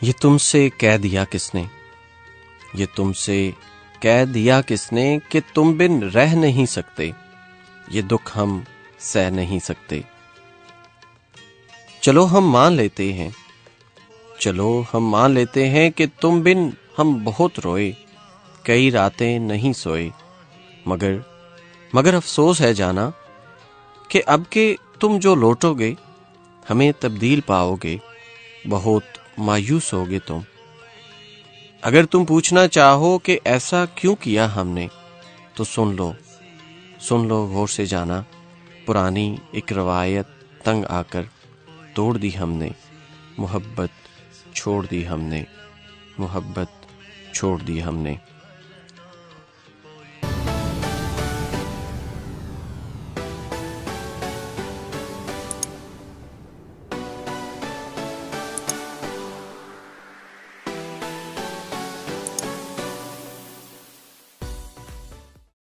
یہ تم سے کہہ دیا کس نے، یہ تم سے کہہ دیا کس نے کہ تم بن رہ نہیں سکتے، یہ دکھ ہم سہ نہیں سکتے۔ چلو ہم مان لیتے ہیں، چلو ہم مان لیتے ہیں کہ تم بن ہم بہت روئے، کئی راتیں نہیں سوئے، مگر افسوس ہے جانا کہ اب کہ تم جو لوٹو گے ہمیں تبدیل پاؤ گے، بہت مایوس ہوگے تم۔ اگر تم پوچھنا چاہو کہ ایسا کیوں کیا ہم نے، تو سن لو غور سے جانا، پرانی ایک روایت تنگ آ کر توڑ دی ہم نے، محبت چھوڑ دی ہم نے، محبت چھوڑ دی ہم نے۔